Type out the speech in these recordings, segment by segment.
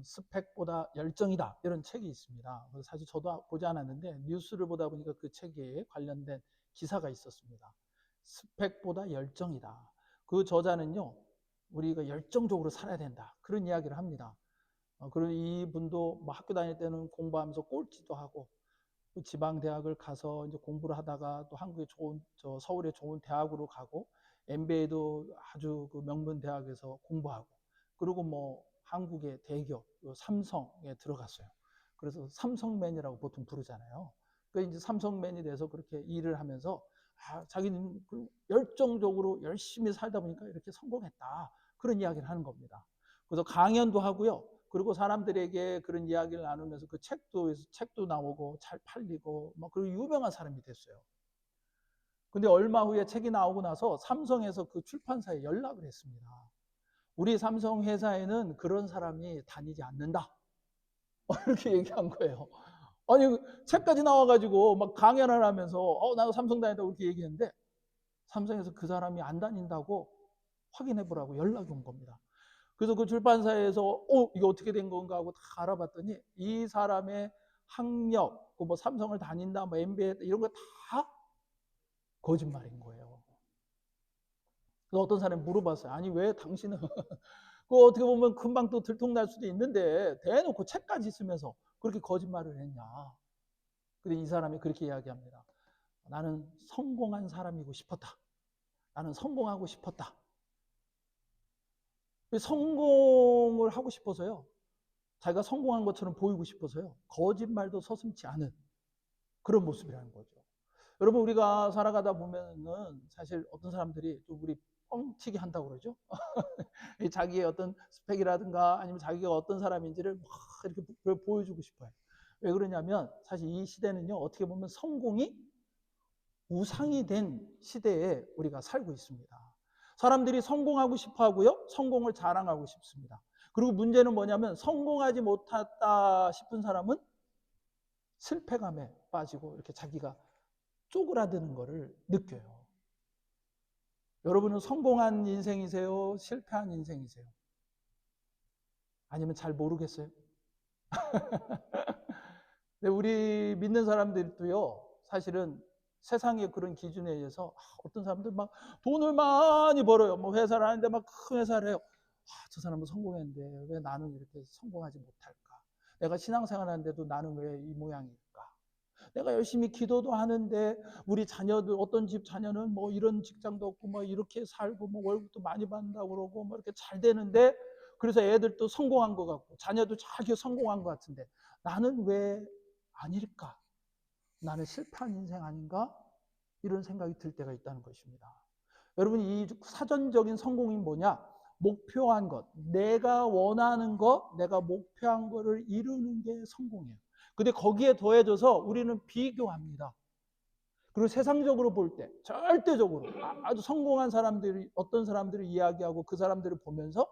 스펙보다 열정이다 이런 책이 있습니다. 사실 저도 보지 않았는데 뉴스를 보다 보니까 그 책에 관련된 기사가 있었습니다. 스펙보다 열정이다. 그 저자는요, 우리가 열정적으로 살아야 된다 그런 이야기를 합니다. 그리고 이분도 뭐 학교 다닐 때는 공부하면서 꼴찌도 하고 또 지방 대학을 가서 이제 공부를 하다가 또 한국의 좋은 서울의 좋은 대학으로 가고 MBA도 아주 그 명문 대학에서 공부하고 그리고 뭐 한국의 대기업 삼성에 들어갔어요. 그래서 삼성맨이라고 보통 부르잖아요. 그러니까 이제 삼성맨이 돼서 그렇게 일을 하면서 자기는 열정적으로 열심히 살다 보니까 이렇게 성공했다 그런 이야기를 하는 겁니다. 그래서 강연도 하고요. 그리고 사람들에게 그런 이야기를 나누면서 그 책도 나오고 잘 팔리고 막 그리고 유명한 사람이 됐어요. 근데 얼마 후에 책이 나오고 나서 삼성에서 그 출판사에 연락을 했습니다. 우리 삼성 회사에는 그런 사람이 다니지 않는다. 이렇게 얘기한 거예요. 아니 책까지 나와가지고 막 강연을 하면서 나도 삼성 다닌다고 그렇게 얘기했는데 삼성에서 그 사람이 안 다닌다고 확인해 보라고 연락이 온 겁니다. 그래서 그 출판사에서 이게 어떻게 된 건가 하고 다 알아봤더니 이 사람의 학력, 뭐 삼성을 다닌다, 뭐 MBA 이런 거 다 거짓말인 거예요. 그래서 어떤 사람이 물어봤어요. 아니 왜 당신은 그 어떻게 보면 금방 또 들통날 수도 있는데 대놓고 책까지 쓰면서 그렇게 거짓말을 했냐. 근데 이 사람이 그렇게 이야기합니다. 나는 성공한 사람이고 싶었다. 나는 성공하고 싶었다. 성공을 하고 싶어서요. 자기가 성공한 것처럼 보이고 싶어서요. 거짓말도 서슴지 않은 그런 모습이라는 거죠. 여러분 우리가 살아가다 보면은 사실 어떤 사람들이 좀 우리 뻥튀기 한다고 그러죠. 자기의 어떤 스펙이라든가 아니면 자기가 어떤 사람인지를 막 이렇게 보여주고 싶어요. 왜 그러냐면 사실 이 시대는요 어떻게 보면 성공이 우상이 된 시대에 우리가 살고 있습니다. 사람들이 성공하고 싶어 하고요. 성공을 자랑하고 싶습니다. 그리고 문제는 뭐냐면 성공하지 못했다 싶은 사람은 실패감에 빠지고 이렇게 자기가 쪼그라드는 것을 느껴요. 여러분은 성공한 인생이세요? 실패한 인생이세요? 아니면 잘 모르겠어요? 우리 믿는 사람들도요, 사실은 세상의 그런 기준에 의해서 어떤 사람들 막 돈을 많이 벌어요. 뭐 회사를 하는데 막 큰 회사를 해요. 저 사람은 성공했는데 왜 나는 이렇게 성공하지 못할까? 내가 신앙생활 하는데도 나는 왜 이 모양일까? 내가 열심히 기도도 하는데 우리 자녀들 어떤 집 자녀는 뭐 이런 직장도 없고 뭐 이렇게 살고 뭐 월급도 많이 받는다고 그러고 뭐 이렇게 잘 되는데 그래서 애들도 성공한 것 같고 자녀도 잘 성공한 것 같은데 나는 왜 아닐까? 나는 실패한 인생 아닌가? 이런 생각이 들 때가 있다는 것입니다. 여러분 이 사전적인 성공이 뭐냐? 목표한 것, 내가 원하는 것, 내가 목표한 것을 이루는 게 성공이에요. 근데 거기에 더해져서 우리는 비교합니다. 그리고 세상적으로 볼 때 절대적으로 아주 성공한 사람들이 어떤 사람들을 이야기하고 그 사람들을 보면서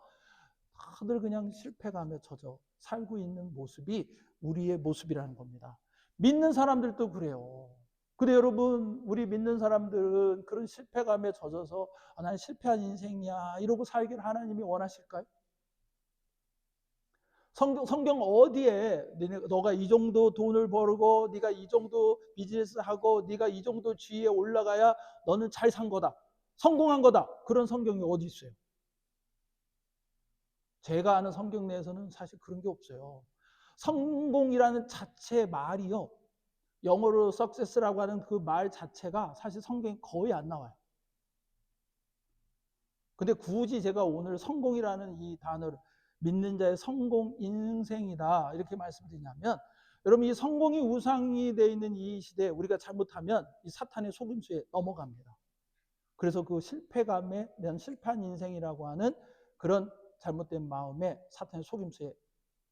다들 그냥 실패감에 젖어 살고 있는 모습이 우리의 모습이라는 겁니다. 믿는 사람들도 그래요. 근데 여러분 우리 믿는 사람들은 그런 실패감에 젖어서 난 실패한 인생이야 이러고 살길 하나님이 원하실까요? 성경 어디에 너가 이 정도 돈을 벌고 네가 이 정도 비즈니스 하고 네가 이 정도 지위에 올라가야 너는 잘 산 거다. 성공한 거다. 그런 성경이 어디 있어요? 제가 아는 성경 내에서는 사실 그런 게 없어요. 성공이라는 자체 말이요. 영어로 success라고 하는 그 말 자체가 사실 성경에 거의 안 나와요. 근데 굳이 제가 오늘 성공이라는 이 단어를 믿는 자의 성공 인생이다 이렇게 말씀드리냐면 여러분 이 성공이 우상이 되어 있는 이 시대에 우리가 잘못하면 이 사탄의 속임수에 넘어갑니다. 그래서 그 실패감에 난 실패한 인생이라고 하는 그런 잘못된 마음에 사탄의 속임수에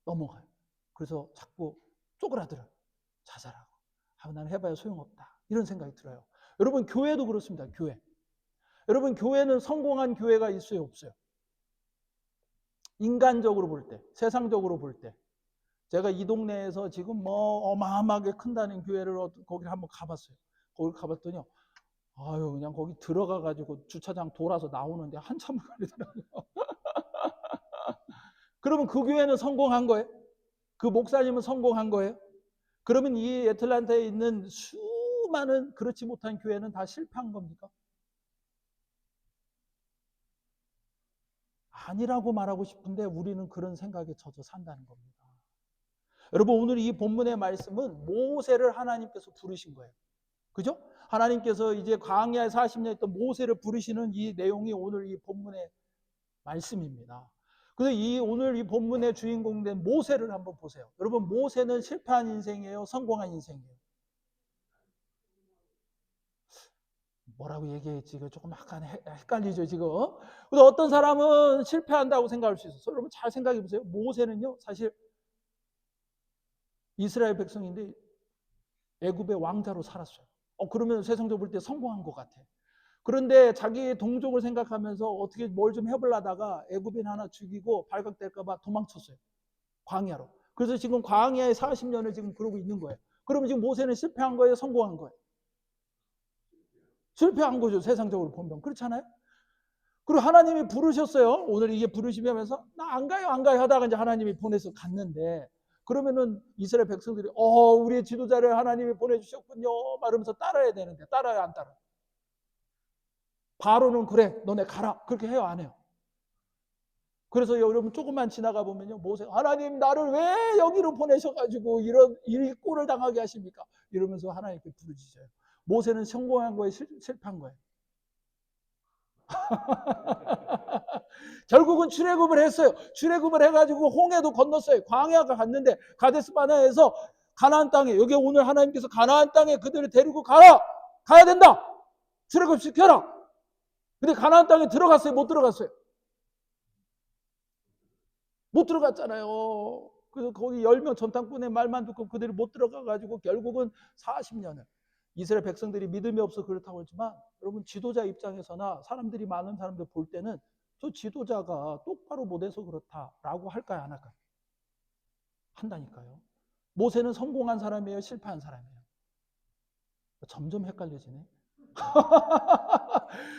넘어가요. 그래서 자꾸 쪼그라들어요. 자살하고 나는 해봐야 소용없다 이런 생각이 들어요. 여러분 교회도 그렇습니다. 교회. 여러분 교회는 성공한 교회가 있어요 없어요? 인간적으로 볼 때, 세상적으로 볼 때 제가 이 동네에서 지금 뭐 어마어마하게 큰다는 교회를 거기를 한번 가봤어요. 거기 가봤더니 그냥 거기 들어가 가지고 주차장 돌아서 나오는데 한참 걸리더라고요. 그러면 그 교회는 성공한 거예요? 그 목사님은 성공한 거예요? 그러면 이 애틀란타에 있는 수많은 그렇지 못한 교회는 다 실패한 겁니까? 아니라고 말하고 싶은데 우리는 그런 생각에 젖어 산다는 겁니다. 여러분, 오늘 이 본문의 말씀은 모세를 하나님께서 부르신 거예요. 그죠? 하나님께서 이제 광야에 40년 있던 모세를 부르시는 이 내용이 오늘 이 본문의 말씀입니다. 그래서 오늘 이 본문의 주인공 된 모세를 한번 보세요. 여러분, 모세는 실패한 인생이에요? 성공한 인생이에요? 뭐라고 얘기했지? 이거 조금 약간 헷갈리죠, 지금. 근데 어떤 사람은 실패한다고 생각할 수 있어요. 여러분, 잘 생각해 보세요. 모세는요, 사실 이스라엘 백성인데 애굽의 왕자로 살았어요. 그러면 세상적으로 볼 때 성공한 것 같아. 그런데 자기 동족을 생각하면서 어떻게 뭘 좀 해보려다가 애굽인 하나 죽이고 발각될까봐 도망쳤어요. 광야로. 그래서 지금 광야에 40년을 지금 그러고 있는 거예요. 그러면 지금 모세는 실패한 거예요? 성공한 거예요? 실패한 거죠. 세상적으로 보면. 그렇잖아요? 그리고 하나님이 부르셨어요. 오늘 이게 부르시면서 나 안 가요, 안 가요 하다가 이제 하나님이 보내서 갔는데, 그러면은 이스라엘 백성들이 우리의 지도자를 하나님이 보내주셨군요 말하면서 따라야 되는데 따라요, 안 따라요? 바로는 그래 너네 가라 그렇게 해요, 안 해요? 그래서 여러분 조금만 지나가 보면요, 모세 하나님 나를 왜 여기로 보내셔가지고 이런 이 꼴을 당하게 하십니까? 이러면서 하나님께 부르짖어요. 모세는 성공한 거예요, 실패한 거예요? 결국은 출애굽을 했어요. 출애굽을 해가지고 홍해도 건넜어요. 광야가 갔는데 가데스 바네아에서 가나안 땅에, 여기 오늘 하나님께서 가나안 땅에 그들을 데리고 가야 된다. 출애굽 시켜라. 근데 가나안 땅에 들어갔어요, 못 들어갔어요? 못 들어갔잖아요. 그래서 거기 10명 전당꾼의 말만 듣고 그들이 못 들어가가지고 결국은 40년을 이스라엘 백성들이 믿음이 없어 그렇다고 했지만, 여러분 지도자 입장에서나 사람들이 많은 사람들 볼 때는 저 지도자가 똑바로 못해서 그렇다라고 할까요, 안 할까요? 한다니까요. 모세는 성공한 사람이에요, 실패한 사람이에요? 점점 헷갈려지네.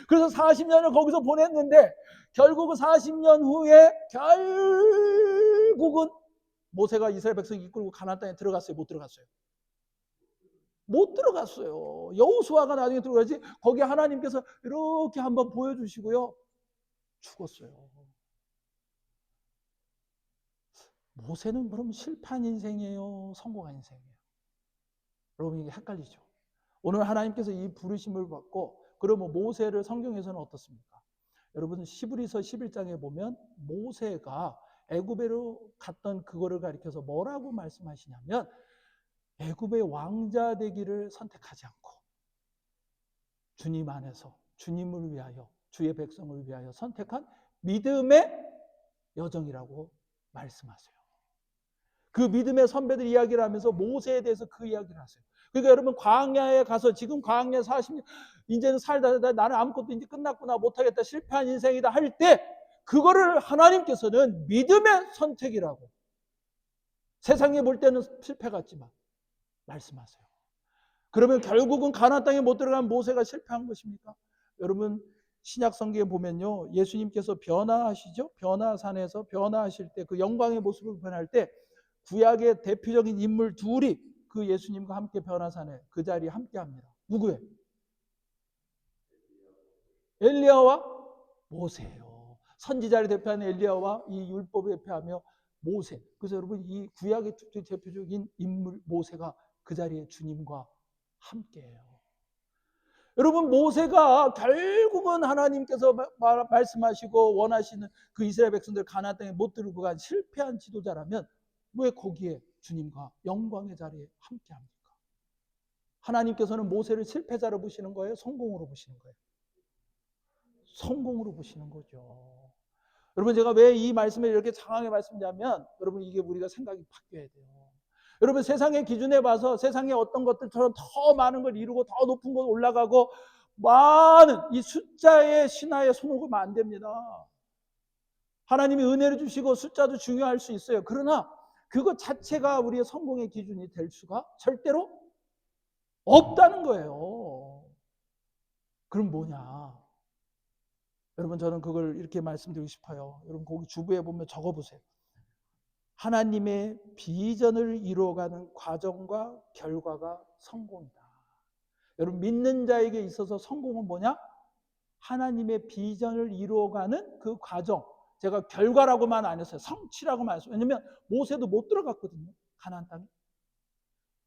그래서 40년을 거기서 보냈는데 결국은 40년 후에 결국은 모세가 이스라엘 백성 이끌고 가나안 땅에 들어갔어요, 못 들어갔어요? 못 들어갔어요. 여호수아가 나중에 들어가지. 거기 하나님께서 이렇게 한번 보여주시고요, 죽었어요. 모세는 그럼 실패한 인생이에요, 성공한 인생이에요? 여러분 이게 헷갈리죠. 오늘 하나님께서 이 부르심을 받고, 그러면 모세를 성경에서는 어떻습니까? 여러분 히브리서 11장에 보면 모세가 애굽으로 갔던 그거를 가리켜서 뭐라고 말씀하시냐면, 애굽의 왕자 되기를 선택하지 않고 주님 안에서 주님을 위하여 주의 백성을 위하여 선택한 믿음의 여정이라고 말씀하세요. 그 믿음의 선배들 이야기를 하면서 모세에 대해서 그 이야기를 하세요. 그러니까 여러분 광야에 가서 지금 광야 40년 이제는 살다 나는 아무것도 이제 끝났구나, 못하겠다, 실패한 인생이다 할 때 그거를 하나님께서는 믿음의 선택이라고, 세상에 볼 때는 실패 같지만 말씀하세요. 그러면 결국은 가나안 땅에 못 들어간 모세가 실패한 것입니까? 여러분 신약 성경에 보면요, 예수님께서 변화하시죠. 변화산에서 변화하실 때 그 영광의 모습을 변할 때 구약의 대표적인 인물 둘이 그 예수님과 함께 변화산에 그 자리에 함께 합니다. 누구예요? 엘리야와 모세예요. 선지자를 대표하는 엘리야와 이 율법을 대표하며 모세. 그래서 여러분 이 구약의 대표적인 인물 모세가 그 자리에 주님과 함께해요. 여러분 모세가 결국은 하나님께서 말씀하시고 원하시는 그 이스라엘 백성들 가나안 땅에 못 들고 간 실패한 지도자라면 왜 거기에 주님과 영광의 자리에 함께합니까? 하나님께서는 모세를 실패자로 보시는 거예요? 성공으로 보시는 거예요? 성공으로 보시는 거죠. 여러분 제가 왜 이 말씀을 이렇게 장황하게 말씀드리냐면, 여러분 이게 우리가 생각이 바뀌어야 돼요. 여러분 세상의 기준에 봐서 세상의 어떤 것들처럼 더 많은 걸 이루고 더 높은 곳 올라가고 많은 이 숫자의 신화에 손오면 안 됩니다. 하나님이 은혜를 주시고 숫자도 중요할 수 있어요. 그러나 그것 자체가 우리의 성공의 기준이 될 수가 절대로 없다는 거예요. 그럼 뭐냐? 여러분 저는 그걸 이렇게 말씀드리고 싶어요. 여러분 거기 주부에 보면 적어보세요. 하나님의 비전을 이루어가는 과정과 결과가 성공이다. 여러분, 믿는 자에게 있어서 성공은 뭐냐? 하나님의 비전을 이루어가는 그 과정. 제가 결과라고만 안 했어요. 성취라고만 했어요. 왜냐하면 모세도 못 들어갔거든요, 가나안 땅에.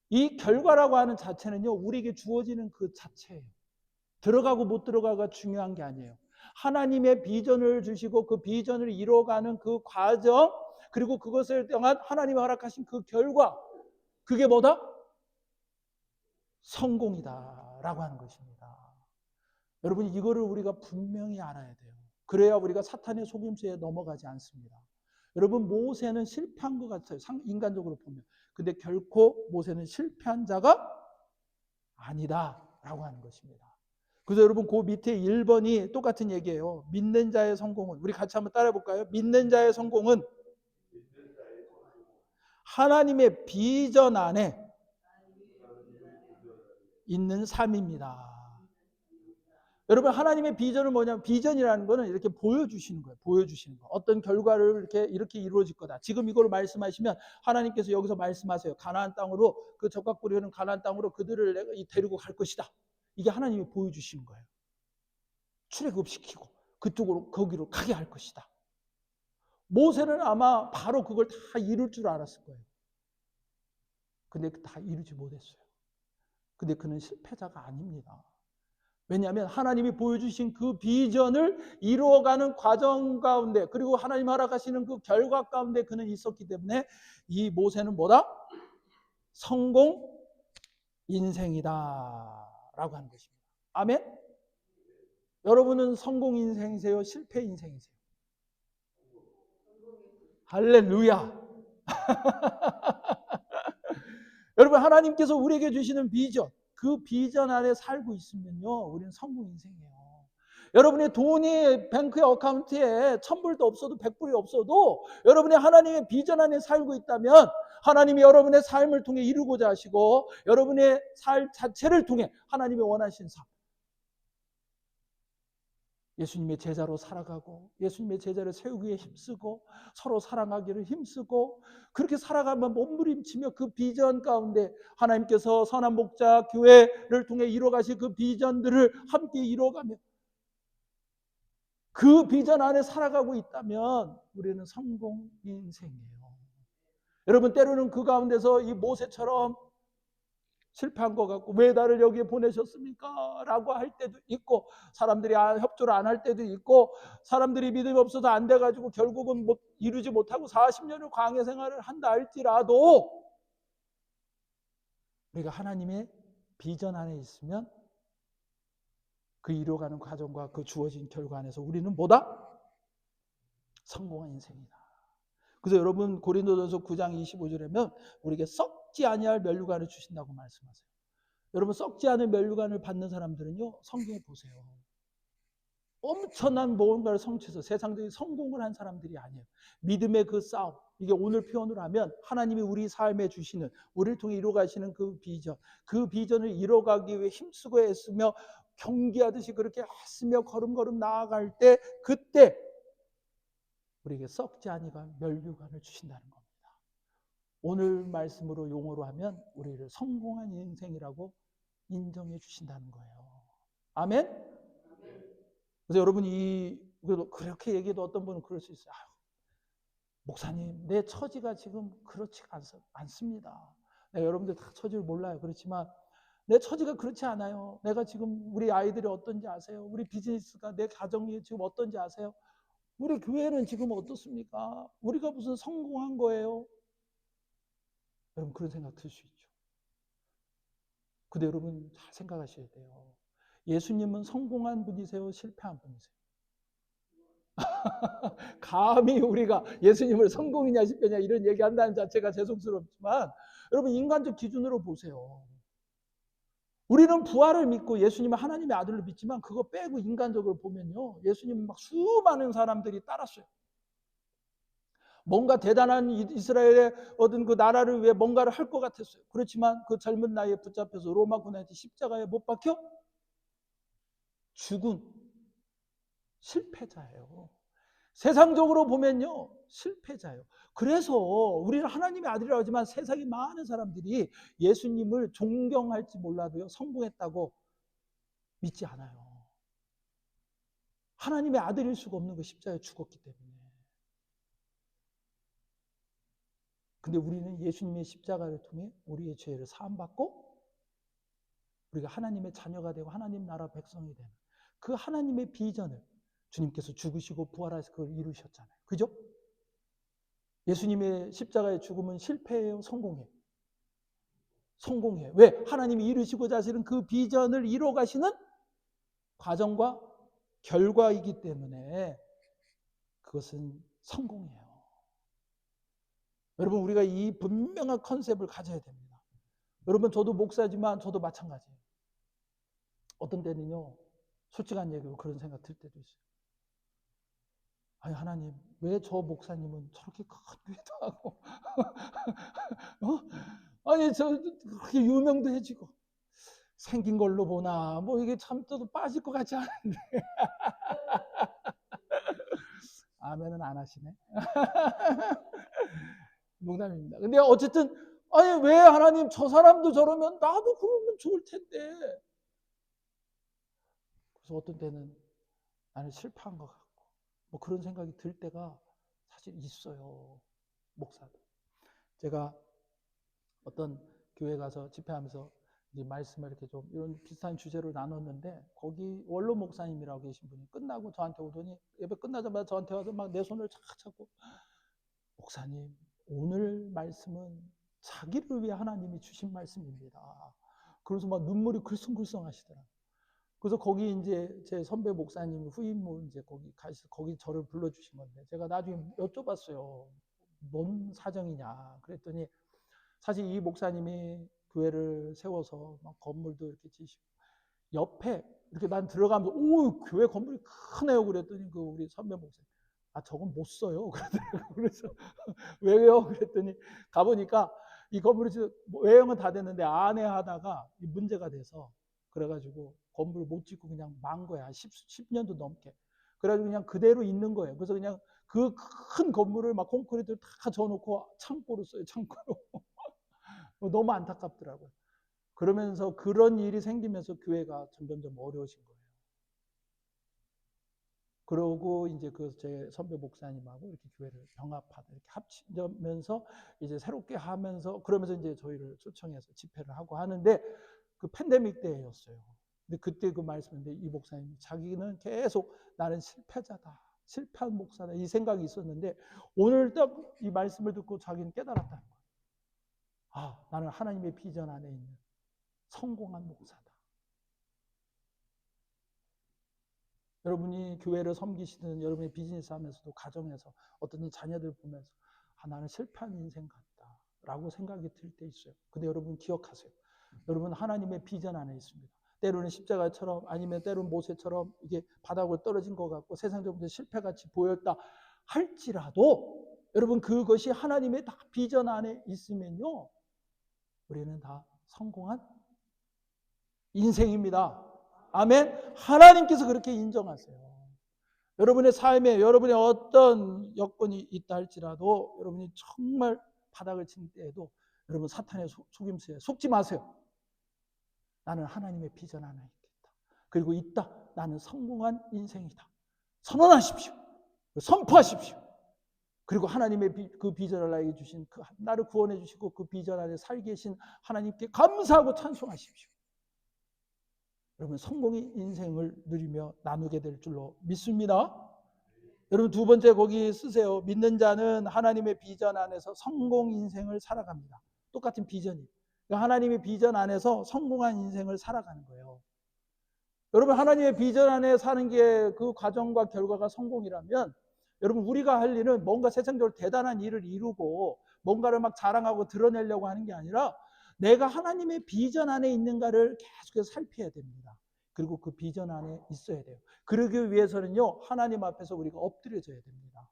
이 결과라고 하는 자체는요, 우리에게 주어지는 그 자체예요. 들어가고 못 들어가가 중요한 게 아니에요. 하나님의 비전을 주시고 그 비전을 이루어가는 그 과정, 그리고 그것을 통한 하나님이 허락하신 그 결과, 그게 뭐다? 성공이다라고 하는 것입니다. 여러분, 이거를 우리가 분명히 알아야 돼요. 그래야 우리가 사탄의 속임수에 넘어가지 않습니다. 여러분, 모세는 실패한 것 같아요, 인간적으로 보면. 근데 결코 모세는 실패한 자가 아니다라고 하는 것입니다. 그래서 여러분, 그 밑에 1번이 똑같은 얘기예요. 믿는 자의 성공은, 우리 같이 한번 따라해 볼까요? 믿는 자의 성공은 하나님의 비전 안에 있는 삶입니다. 여러분, 하나님의 비전은 뭐냐면, 비전이라는 거는 이렇게 보여주시는 거예요. 보여주시는 거. 어떤 결과를 이렇게 이루어질 거다. 지금 이걸 말씀하시면 하나님께서 여기서 말씀하세요. 가나안 땅으로, 그 적각골이 흐르는 가나안 땅으로 그들을 내가 데리고 갈 것이다. 이게 하나님이 보여주시는 거예요. 출애굽시키고 그쪽으로, 거기로 가게 할 것이다. 모세는 아마 바로 그걸 다 이룰 줄 알았을 거예요. 근데 다 이루지 못했어요. 근데 그는 실패자가 아닙니다. 왜냐하면 하나님이 보여주신 그 비전을 이루어가는 과정 가운데, 그리고 하나님 허락하시는 그 결과 가운데 그는 있었기 때문에 이 모세는 뭐다? 성공 인생이다 라고 하는 것입니다. 아멘? 여러분은 성공 인생이세요? 실패 인생이세요? 할렐루야. 여러분, 하나님께서 우리에게 주시는 비전, 그 비전 안에 살고 있으면요, 우리는 성공 인생이에요. 여러분의 돈이 뱅크의 어카운트에 1000불도 없어도 100불이 없어도 여러분이 하나님의 비전 안에 살고 있다면 하나님이 여러분의 삶을 통해 이루고자 하시고 여러분의 삶 자체를 통해 하나님이 원하신 삶, 예수님의 제자로 살아가고 예수님의 제자를 세우기에 힘쓰고 서로 사랑하기를 힘쓰고 그렇게 살아가면 몸부림치며 그 비전 가운데 하나님께서 선한 목자 교회를 통해 이루어가실 그 비전들을 함께 이루어가며 그 비전 안에 살아가고 있다면 우리는 성공 인생이에요. 여러분, 때로는 그 가운데서 이 모세처럼 실패한 것 같고 왜 나를 여기에 보내셨습니까? 라고 할 때도 있고, 사람들이 협조를 안 할 때도 있고, 사람들이 믿음이 없어서 안 돼가지고 결국은 이루지 못하고 40년을 광야 생활을 한다 할지라도 우리가 하나님의 비전 안에 있으면 그 이루어가는 과정과 그 주어진 결과 안에서 우리는 뭐다? 성공한 인생이다. 그래서 여러분, 고린도전서 9장 25절에면 우리에게 썩지 아니할 면류관을 주신다고 말씀하세요. 여러분, 썩지 않은 면류관을 받는 사람들은요, 성경에 보세요. 엄청난 무언가를 성취해서 세상적인 성공을 한 사람들이 아니에요. 믿음의 그 싸움, 이게 오늘 표현으로 하면 하나님이 우리 삶에 주시는, 우리를 통해 이루어가시는 그 비전, 그 비전을 이루어가기 위해 힘쓰고 애쓰며 경기하듯이 그렇게 애쓰며 걸음걸음 나아갈 때, 그때 우리에게 썩지 아니할 면류관을 주신다는 겁니다. 오늘 말씀으로 용어로 하면 우리를 성공한 인생이라고 인정해 주신다는 거예요. 아멘? 그래서 여러분이 그렇게 얘기해도 어떤 분은 그럴 수 있어요. 목사님, 내 처지가 지금 그렇지가 않습니다. 여러분들 다 처지를 몰라요. 그렇지만 내 처지가 그렇지 않아요. 내가 지금 우리 아이들이 어떤지 아세요? 우리 비즈니스가, 내 가정이 지금 어떤지 아세요? 우리 교회는 지금 어떻습니까? 우리가 무슨 성공한 거예요? 여러분, 그런 생각 들 수 있죠. 근데 여러분 잘 생각하셔야 돼요. 예수님은 성공한 분이세요? 실패한 분이세요? 감히 우리가 예수님을 성공이냐 실패냐 이런 얘기한다는 자체가 죄송스럽지만 여러분, 인간적 기준으로 보세요. 우리는 부활을 믿고 예수님을 하나님의 아들로 믿지만 그거 빼고 인간적으로 보면요, 예수님은 막 수많은 사람들이 따랐어요. 뭔가 대단한 이스라엘의 얻은 그 나라를 위해 뭔가를 할 것 같았어요. 그렇지만 그 젊은 나이에 붙잡혀서 로마 군한테 십자가에 못 박혀 죽은 실패자예요. 세상적으로 보면요, 실패자예요. 그래서 우리는 하나님의 아들이라고 하지만 세상에 많은 사람들이 예수님을 존경할지 몰라도요, 성공했다고 믿지 않아요. 하나님의 아들일 수가 없는 거 십자가에 죽었기 때문에. 근데 우리는 예수님의 십자가를 통해 우리의 죄를 사함받고 우리가 하나님의 자녀가 되고 하나님 나라 백성이 되는 그 하나님의 비전을 주님께서 죽으시고 부활하셔서 그걸 이루셨잖아요. 그죠? 예수님의 십자가의 죽음은 실패예요? 성공이에요? 성공이에요. 왜? 하나님이 이루시고자 하시는 그 비전을 이루어 가시는 과정과 결과이기 때문에 그것은 성공이에요. 여러분, 우리가 이 분명한 컨셉을 가져야 됩니다. 여러분, 저도 목사지만 저도 마찬가지예요. 어떤 때는요, 솔직한 얘기로 그런 생각 들 때도 있어요. 아니, 하나님, 왜 저 목사님은 저렇게 큰 교회도 하고 아니, 저 그렇게 유명도 해지고 생긴 걸로 보나 뭐 이게 참 또 빠질 것 같지 않은데 아멘은 안 하시네. 농담입니다. 근데 어쨌든 아니, 왜 하나님 저 사람도 저러면 나도 그러면 좋을 텐데. 그래서 어떤 때는 나는 실패한 것 같고 뭐 그런 생각이 들 때가 사실 있어요. 목사도. 제가 어떤 교회 가서 집회하면서 이제 말씀을 이렇게 좀 이런 비슷한 주제로 나눴는데 거기 원로 목사님이라고 계신 분이 끝나고 저한테 오더니 예배 끝나자마자 저한테 와서 막 내 손을 착 잡고 목사님, 오늘 말씀은 자기를 위해 하나님이 주신 말씀입니다. 그래서 막 눈물이 글썽글썽 하시더라고요. 그래서 거기 이제 제 선배 목사님 후임모 이제 거기 저를 불러주신 건데 제가 나중에 여쭤봤어요. 뭔 사정이냐. 그랬더니 사실 이 목사님이 교회를 세워서 막 건물도 이렇게 지시고 옆에 이렇게 난 들어가면서 오, 교회 건물이 크네요. 그랬더니 그 우리 선배 목사님, 아, 저건 못 써요. 그러더라고요. 그래서 왜요? 그랬더니 가보니까 이 건물이 외형은 다 됐는데 안에 하다가 문제가 돼서 그래가지고 건물을 못 짓고 그냥 망 거야. 10년도 넘게. 그래가지고 그냥 그대로 있는 거예요. 그래서 그냥 그 큰 건물을 막 콘크리트를 다 져놓고 창고로 써요. 창고로. 너무 안타깝더라고요. 그러면서 그런 일이 생기면서 교회가 점점점 어려워진 거예요. 그러고 이제 그 제 선배 목사님하고 이렇게 교회를 병합하다 이렇게 합치면서 이제 새롭게 하면서 그러면서 이제 저희를 초청해서 집회를 하고 하는데 그 팬데믹 때였어요. 근데 그때 그 말씀인데 이 목사님이 자기는 계속 나는 실패자다. 실패한 목사다. 이 생각이 있었는데 오늘 딱 이 말씀을 듣고 자기는 깨달았다는 거예요. 아, 나는 하나님의 비전 안에 있는 성공한 목사다. 여러분이 교회를 섬기시는 여러분의 비즈니스 하면서도 가정에서 어떤 자녀들 보면서 아, 나는 실패한 인생 같다 라고 생각이 들 때 있어요. 근데 여러분 기억하세요. 여러분 하나님의 비전 안에 있습니다. 때로는 십자가처럼 아니면 때로는 모세처럼 이게 바닥으로 떨어진 것 같고 세상적으로 실패같이 보였다 할지라도 여러분 그것이 하나님의 다 비전 안에 있으면요 우리는 다 성공한 인생입니다. 아멘. 하나님께서 그렇게 인정하세요. 여러분의 삶에 여러분의 어떤 여건이 있다 할지라도 여러분이 정말 바닥을 친 때에도 여러분 사탄의 속임수에 속지 마세요. 나는 하나님의 비전 안에 있겠다. 그리고 있다. 나는 성공한 인생이다. 선언하십시오. 선포하십시오. 그리고 하나님의 그 비전을 나에게 주신 그 나를 구원해 주시고 그 비전 안에 살게 계신 하나님께 감사하고 찬송하십시오. 여러분 성공의 인생을 누리며 나누게 될 줄로 믿습니다. 여러분 두 번째 거기 쓰세요. 믿는 자는 하나님의 비전 안에서 성공 인생을 살아갑니다. 똑같은 비전이. 그러니까 하나님의 비전 안에서 성공한 인생을 살아가는 거예요. 여러분 하나님의 비전 안에 사는 게 그 과정과 결과가 성공이라면 여러분 우리가 할 일은 뭔가 세상적으로 대단한 일을 이루고 뭔가를 막 자랑하고 드러내려고 하는 게 아니라 내가 하나님의 비전 안에 있는가를 계속해서 살펴야 됩니다. 그리고 그 비전 안에 있어야 돼요. 그러기 위해서는요 하나님 앞에서 우리가 엎드려져야 됩니다.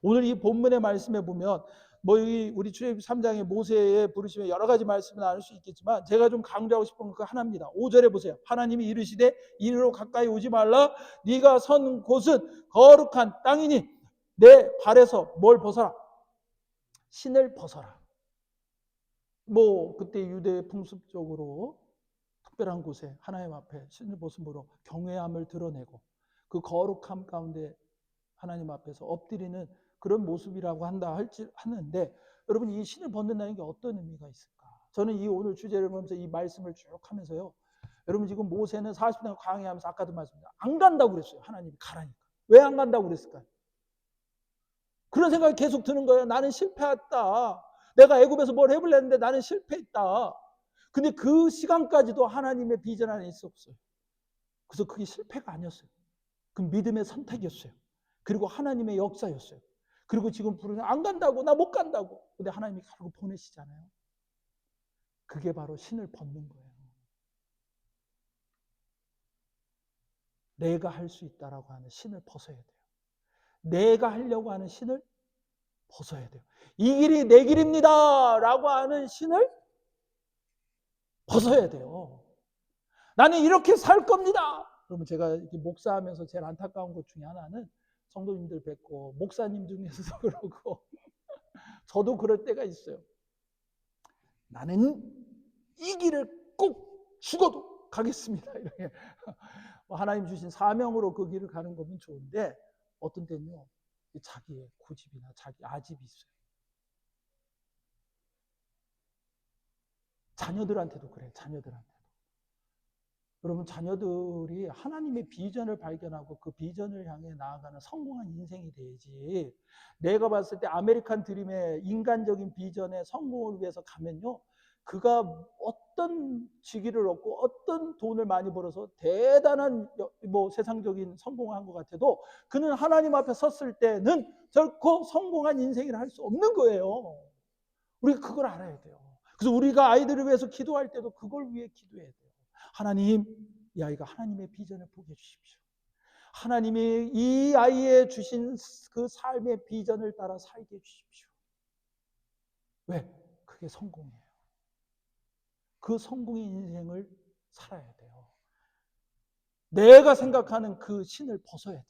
오늘 이 본문의 말씀에 보면 뭐 우리 출애굽기 3장의 모세의 부르심에 여러 가지 말씀을 나눌 수 있겠지만 제가 좀 강조하고 싶은 건 하나입니다. 5절에 보세요. 하나님이 이르시되 이리로 가까이 오지 말라. 네가 선 곳은 거룩한 땅이니 내 발에서 뭘 벗어라? 신을 벗어라. 뭐 그때 유대 풍습적으로 특별한 곳에 하나님 앞에 신을 벗음으로 경외함을 드러내고 그 거룩함 가운데 하나님 앞에서 엎드리는 그런 모습이라고 하는데, 여러분 이 신을 벗는다는 게 어떤 의미가 있을까? 저는 이 오늘 주제를 보면서 이 말씀을 쭉 하면서요, 여러분 지금 모세는 40년 광야하면서 아까도 말씀드렸죠. 안 간다고 그랬어요. 하나님이 가라니까. 왜 안 간다고 그랬을까요? 그런 생각이 계속 드는 거예요. 나는 실패했다. 내가 애굽에서 뭘 해보려 했는데 나는 실패했다. 근데 그 시간까지도 하나님의 비전 안에 있었어요. 그래서 그게 실패가 아니었어요. 그 믿음의 선택이었어요. 그리고 하나님의 역사였어요. 그리고 지금 부르는 안 간다고, 나 못 간다고. 근데 하나님이 결국 보내시잖아요. 그게 바로 신을 벗는 거예요. 내가 할 수 있다라고 하는 신을 벗어야 돼요. 내가 하려고 하는 신을 벗어야 돼요. 이 길이 내 길입니다 라고 하는 신을 벗어야 돼요. 나는 이렇게 살 겁니다. 그러면 제가 이렇게 목사하면서 제일 안타까운 것 중에 하나는 성도님들 뵙고 목사님 중에서도 그러고 저도 그럴 때가 있어요. 나는 이 길을 꼭 죽어도 가겠습니다. 이렇게 하나님 주신 사명으로 그 길을 가는 거면 좋은데, 어떤 때는요 자기의 고집이나 자기 아집이 있어요. 자녀들한테도 그래요. 자녀들한테도. 여러분 자녀들이 하나님의 비전을 발견하고 그 비전을 향해 나아가는 성공한 인생이 돼야지, 내가 봤을 때 아메리칸 드림의 인간적인 비전의 성공을 위해서 가면요, 그가 어떤 직위를 얻고 어떤 돈을 많이 벌어서 대단한 뭐 세상적인 성공한 것 같아도 그는 하나님 앞에 섰을 때는 결코 성공한 인생을 할 수 없는 거예요. 우리가 그걸 알아야 돼요. 그래서 우리가 아이들을 위해서 기도할 때도 그걸 위해 기도해야 돼요. 하나님, 이 아이가 하나님의 비전을 보게 해주십시오. 하나님이 이 아이에 주신 그 삶의 비전을 따라 살게 해주십시오. 왜? 그게 성공이에요. 그 성공의 인생을 살아야 돼요. 내가 생각하는 그 신을 벗어야 돼요.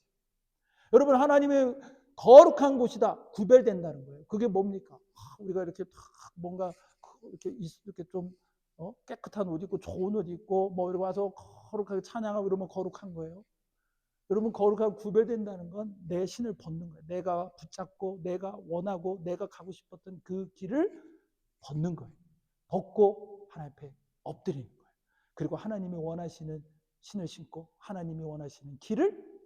여러분 하나님의 거룩한 곳이다 구별된다는 거예요. 그게 뭡니까? 우리가 이렇게 뭔가 이렇게 좀 깨끗한 옷 입고 좋은 옷 입고 뭐 이렇게 와서 거룩하게 찬양하고 이러면 거룩한 거예요. 여러분 거룩하고 구별된다는 건 내 신을 벗는 거예요. 내가 붙잡고 내가 원하고 내가 가고 싶었던 그 길을 벗는 거예요. 벗고 하나님 앞에 엎드리는 거예요. 그리고 하나님이 원하시는 신을 신고 하나님이 원하시는 길을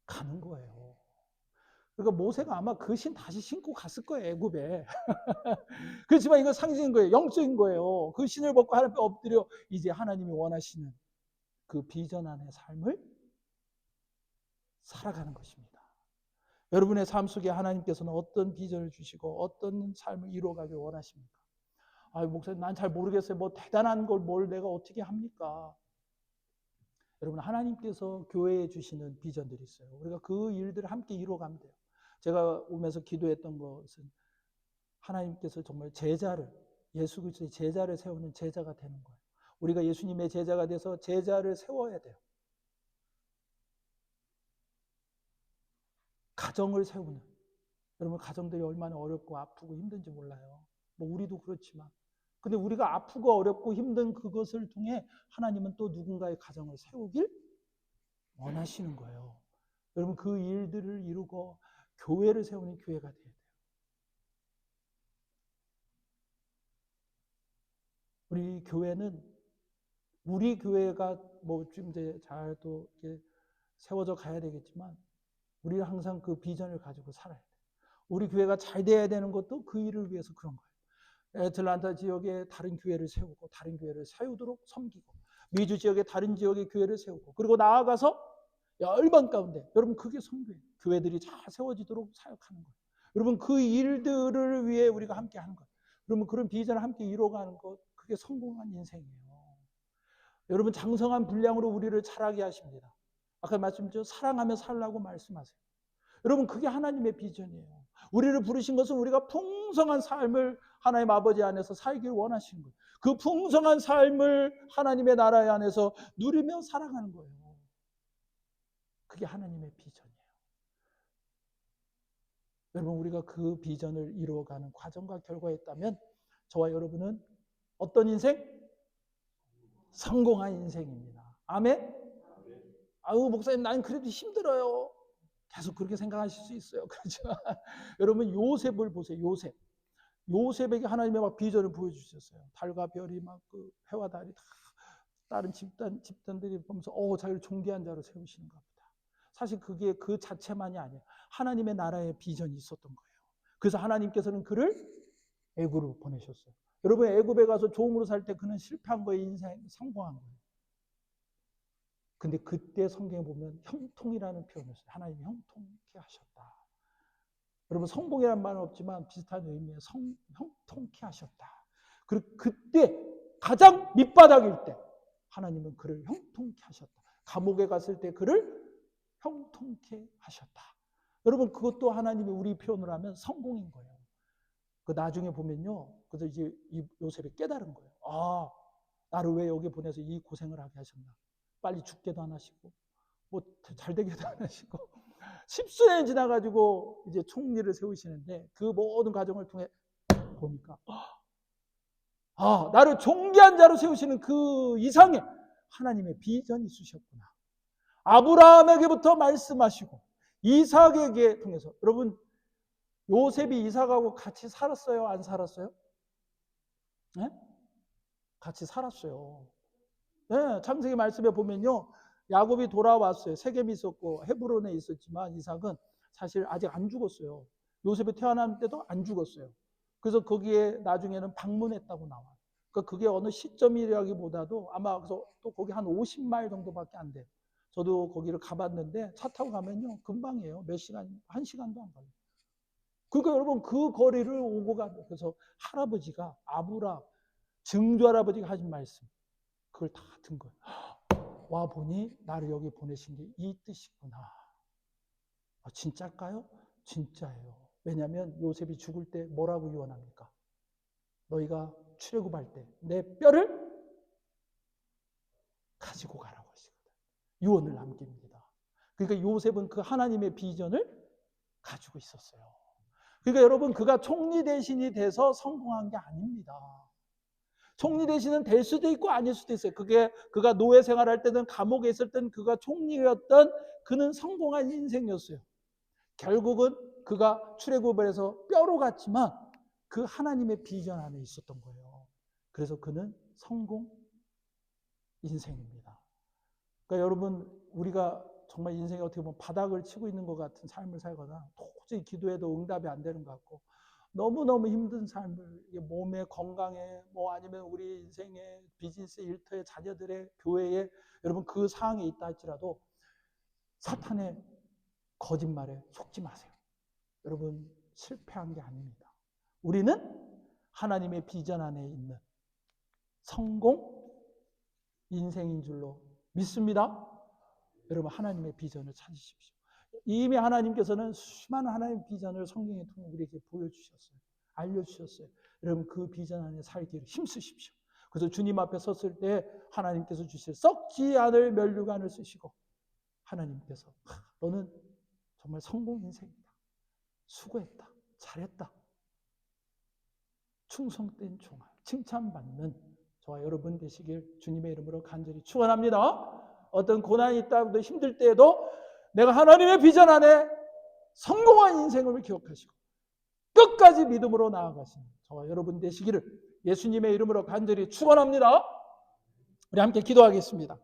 가는 거예요. 그러니까 모세가 아마 그 신 다시 신고 갔을 거예요, 애굽에. 그렇지만 이건 상징인 거예요. 영적인 거예요. 그 신을 벗고 하나님 앞에 엎드려 이제 하나님이 원하시는 그 비전 안의 삶을 살아가는 것입니다. 여러분의 삶 속에 하나님께서는 어떤 비전을 주시고 어떤 삶을 이루어가길 원하십니까? 목사님 난 잘 모르겠어요. 뭐 대단한 걸 뭘 내가 어떻게 합니까? 여러분 하나님께서 교회에 주시는 비전들이 있어요. 우리가 그 일들을 함께 이루어가면 돼요. 제가 오면서 기도했던 것은 하나님께서 정말 제자를, 예수 그리스도의 제자를 세우는 제자가 되는 거예요. 우리가 예수님의 제자가 돼서 제자를 세워야 돼요. 가정을 세우는, 여러분 가정들이 얼마나 어렵고 아프고 힘든지 몰라요. 뭐 우리도 그렇지만, 근데 우리가 아프고 어렵고 힘든 그것을 통해 하나님은 또 누군가의 가정을 세우길 원하시는 거예요. 여러분 그 일들을 이루고 교회를 세우는 교회가 돼야 돼요. 우리 교회는 우리 교회가 뭐 좀 이제 잘 또 이렇게 세워져 가야 되겠지만 우리는 항상 그 비전을 가지고 살아야 돼요. 우리 교회가 잘 돼야 되는 것도 그 일을 위해서 그런 거예요. 애틀란타 지역에 다른 교회를 세우고 다른 교회를 세우도록 섬기고 미주 지역에 다른 지역의 교회를 세우고 그리고 나아가서 열방 가운데 여러분 그게 선교예요. 교회들이 잘 세워지도록 사역하는 거예요. 여러분 그 일들을 위해 우리가 함께 하는 거예요. 여러분 그런 비전을 함께 이루어가는 것 그게 성공한 인생이에요. 여러분 장성한 분량으로 우리를 자라게 하십니다. 아까 말씀드렸죠. 사랑하며 살라고 말씀하세요. 여러분 그게 하나님의 비전이에요. 우리를 부르신 것은 우리가 풍성한 삶을 하나님 아버지 안에서 살길 원하시는 거예요. 그 풍성한 삶을 하나님의 나라 안에서 누리며 살아가는 거예요. 그게 하나님의 비전이에요. 여러분 우리가 그 비전을 이루어가는 과정과 결과였다면 저와 여러분은 어떤 인생? 성공한 인생입니다. 아멘? 아유 목사님 나는 그래도 힘들어요. 계속 그렇게 생각하실 수 있어요. 그렇지만 여러분 요셉을 보세요. 요셉에게 하나님의 막 비전을 보여주셨어요. 달과 별이 막 그 해와 달이 다 다른 집단들이 보면서 자기를 존귀한 자로 세우시는가 보다. 사실 그게 그 자체만이 아니에요. 하나님의 나라의 비전이 있었던 거예요. 그래서 하나님께서는 그를 애굽으로 보내셨어요. 여러분 애굽에 가서 종으로 살 때 그는 실패한 거예요. 인생 성공한 거예요. 근데 그때 성경에 보면 형통이라는 표현을 써요. 하나님이 형통케 하셨다. 여러분 성공이라는 말은 없지만 비슷한 의미의 형통케 하셨다. 그리고 그때 가장 밑바닥일 때 하나님은 그를 형통케 하셨다. 감옥에 갔을 때 그를 형통케 하셨다. 여러분 그것도 하나님이 우리 표현을 하면 성공인 거예요. 그 나중에 보면요. 그래서 이제 이 요셉이 깨달은 거예요. 아, 나를 왜 여기 보내서 이 고생을 하게 하셨나. 빨리 죽게도 안 하시고 뭐 잘 되게도 안 하시고 10수년이 지나가지고 이제 총리를 세우시는데 그 모든 과정을 통해 보니까 나를 존귀한 자로 세우시는 그 이상의 하나님의 비전이 있으셨구나. 아브라함에게부터 말씀하시고 이삭에게 통해서 여러분 요셉이 이삭하고 같이 살았어요? 안 살았어요? 네? 같이 살았어요. 네, 창세기 말씀에 보면요. 야곱이 돌아왔어요. 세겜이 있었고 헤브론에 있었지만 이삭은 사실 아직 안 죽었어요. 요셉이 태어날 때도 안 죽었어요. 그래서 거기에 나중에는 방문했다고 나와요. 그러니까 그게 어느 시점이라기보다도 아마 그래서 또 거기 한 50마일 정도밖에 안 돼요. 저도 거기를 가봤는데 차 타고 가면요 금방이에요. 몇 시간, 1시간도 안 걸려요. 그러니까 여러분 그 거리를 오고 가요. 그래서 할아버지가 증조 할아버지가 하신 말씀 그걸 다 든 거예요. 와 보니 나를 여기 보내신 게 이 뜻이구나. 진짜일까요? 진짜예요. 왜냐하면 요셉이 죽을 때 뭐라고 유언합니까? 너희가 출애굽할 때 내 뼈를 가지고 가라고 하시거든. 유언을 남깁니다. 그러니까 요셉은 그 하나님의 비전을 가지고 있었어요. 그러니까 여러분 그가 총리 대신이 돼서 성공한 게 아닙니다. 총리 대신은 될 수도 있고 아닐 수도 있어요. 그가 노예 생활할 때는 감옥에 있을 때는 그가 총리였던 그는 성공한 인생이었어요. 결국은 그가 출애굽을 해서 뼈로 갔지만 그 하나님의 비전 안에 있었던 거예요. 그래서 그는 성공 인생입니다. 그러니까 여러분 우리가 정말 인생에 어떻게 보면 바닥을 치고 있는 것 같은 삶을 살거나 도저히 기도해도 응답이 안 되는 것 같고 너무너무 힘든 삶을 몸에 건강에 뭐 아니면 우리 인생의 비즈니스 일터의 자녀들의 교회에 여러분 그 상황에 있다 할지라도 사탄의 거짓말에 속지 마세요. 여러분 실패한 게 아닙니다. 우리는 하나님의 비전 안에 있는 성공 인생인 줄로 믿습니다. 여러분 하나님의 비전을 찾으십시오. 이미 하나님께서는 수많은 하나님의 비전을 성경에 통해 우리에게 보여주셨어요. 알려주셨어요. 여러분 그 비전 안에 살기를 힘쓰십시오. 그래서 주님 앞에 섰을 때 하나님께서 주실 썩지 않을 면류관을 쓰시고 하나님께서 너는 정말 성공 인생이다. 수고했다. 잘했다. 충성된 종아 칭찬받는 저와 여러분 되시길 주님의 이름으로 간절히 축원합니다. 어떤 고난이 있다고 힘들 때에도 내가 하나님의 비전 안에 성공한 인생을 기억하시고 끝까지 믿음으로 나아가시는 저와 여러분 되시기를 예수님의 이름으로 간절히 축원합니다. 우리 함께 기도하겠습니다.